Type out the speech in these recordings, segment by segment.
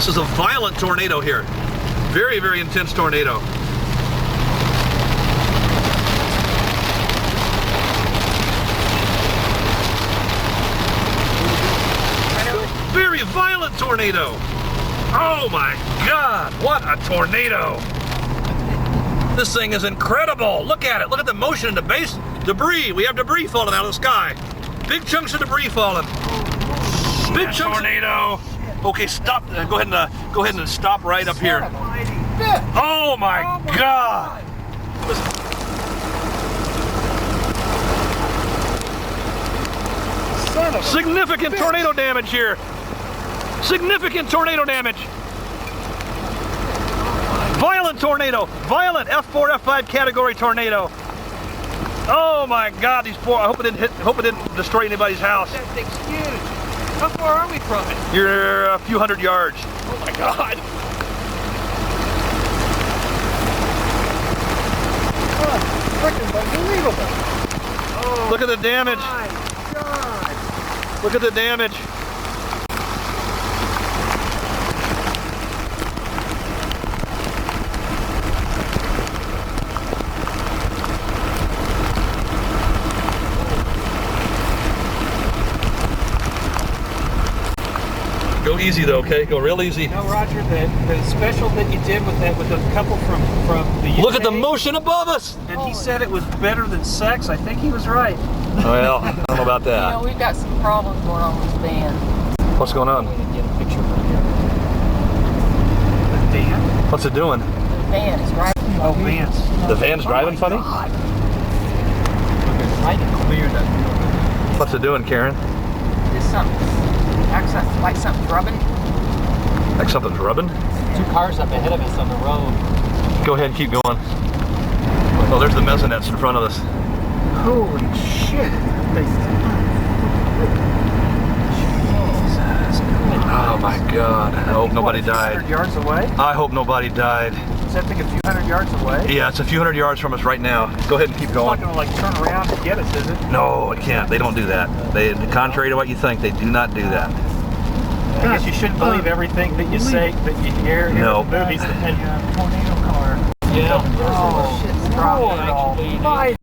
This is a violent tornado here. Very, very intense tornado. Very violent tornado. Oh my God, what a tornado. This thing is incredible. Look at it. Look at the motion in the base. Debris. We have debris falling out of the sky. Big chunks of debris falling. Big chunks. Tornado. Okay, stop. Go ahead and stop right up here. Oh my God. Significant tornado damage here. Significant tornado damage. Violent tornado. Violent F4, F5 category tornado. Oh my God, these poor. I hope it didn't destroy anybody's house. That thing's huge. How far are we from it? You're a few hundred yards. Oh my God. Oh, freaking unbelievable. Oh, look at the damage. My God. Look at the damage. Go easy though, okay? Go real easy. No, Roger, the special that you did with that, with the couple from the UK. Look at the motion above us. And he said it was better than sex. I think he was right. Well, I don't know about that. You know, we've got some problems going on with this van. What's going on? Get a picture from here. The van? What's it doing? The van is driving. Oh, vans. The van's driving funny? God. Okay, try to clear that. What's it doing, Karen? There's something, like something rubbing. Like something's rubbing? 2 cars up ahead of us on the road. Go ahead and keep going. Oh, there's the mezzanettes in front of us. Holy shit. Oh my God. I hope nobody died. 100 yards away? I hope nobody died. Is that thing a few hundred yards away? Yeah, it's a few hundred yards from us right now. Go ahead and keep It's not going. going to like turn around and get us, is it? No, it can't. They don't do that. They, contrary to what you think, they do not do that. I guess you shouldn't believe everything that you say, that you hear in No. the movies. That tornado car. Yeah. Oh, shit's dropping. Oh my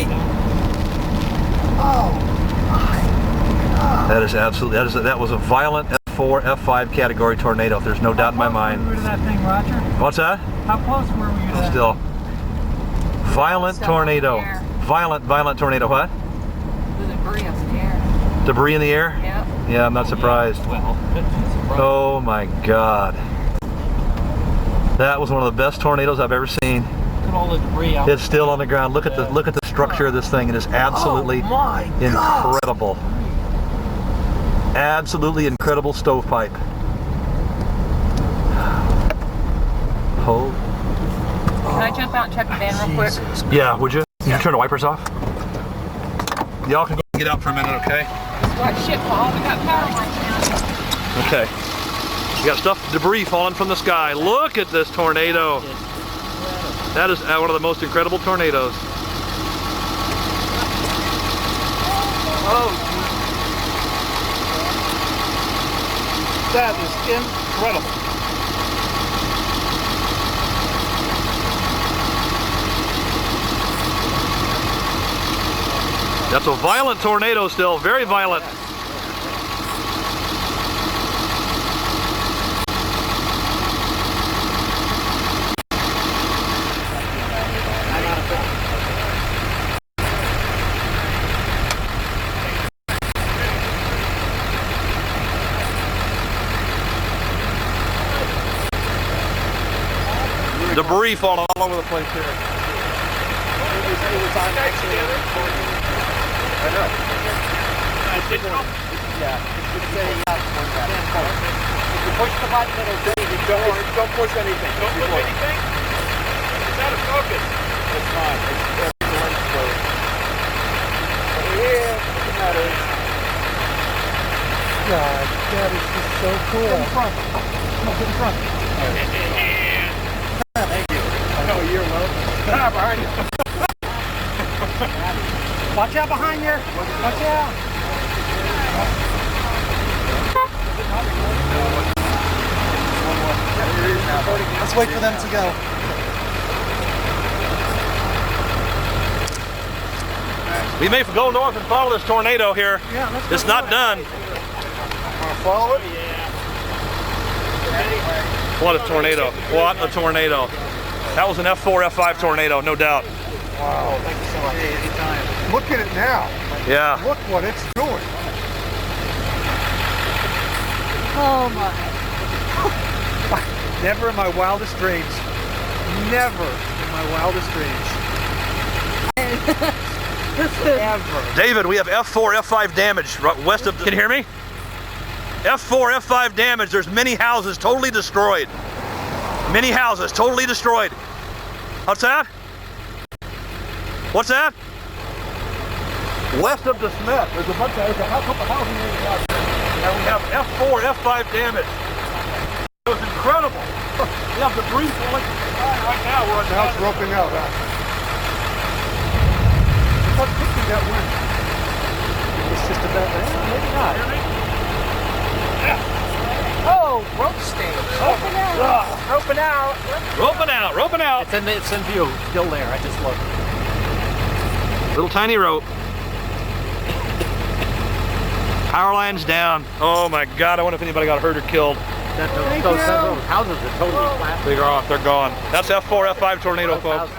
God. That is absolutely, that was a violent F4, F5 category tornado. There's no doubt in my mind. How close were we to that thing, Roger? What's that? How close were we to that? Still. Violent Stuff up tornado. in the air. Violent tornado. What? The debris up in the air. Debris in the air? Yep. Yeah, I'm not surprised. Well, Oh my God. That was one of the best tornadoes I've ever seen. look at all the debris out. It's still on the ground. Look at the structure of this thing. It is absolutely Oh my God. incredible. Absolutely incredible stovepipe. Oh. Can I jump out and check the van real quick? Yeah, would you? Can you turn the wipers off? Y'all can go and get out for a minute, okay? What shit fall? We got power lines now. Okay. We got debris falling from the sky. Look at this tornado. That is one of the most incredible tornadoes. Oh, that is incredible. That's a violent tornado still, very violent. Debris falling all over the place here. I know. Yeah, it's if you push the button, it'll do it. Don't push anything. Don't push anything? It's out of focus. It's not. It's closed. Over here, the matter. God, that is just so cool. In front. Come up in front. Thank you. Oh, you're welcome. Ah, behind you. Watch out behind you. Watch out. Let's wait for them to go. We may go north and follow this tornado here. Yeah, let's go It's not done. Want to follow it? What a tornado. What a tornado. That was an F4, F5 tornado, no doubt. Wow. Thank you so much. Anytime. Look at it now. Yeah. Look what it's doing. Oh my. Never in my wildest dreams. Never in my wildest dreams. Ever. David, we have F4, F5 damage right west of, can you hear me? F4, F5 damage. There's many houses totally destroyed. Many houses totally destroyed. What's that? What's that? West of the Smith. There's a couple housing areas out there. And we have F4, F5 damage. It was incredible. We have debris falling right now. We're on Now it's roping out, huh? What's pushing that wind? It's just about that. Maybe not. Yeah. Oh, rope stand. Roping out. Roping out. Roping out, roping out. It's in view. Still there. I just looked. Little tiny rope. Power lines down. Oh my God, I wonder if anybody got hurt or killed. Those houses are totally flat. They're gone. That's F4, F5 tornado, folks.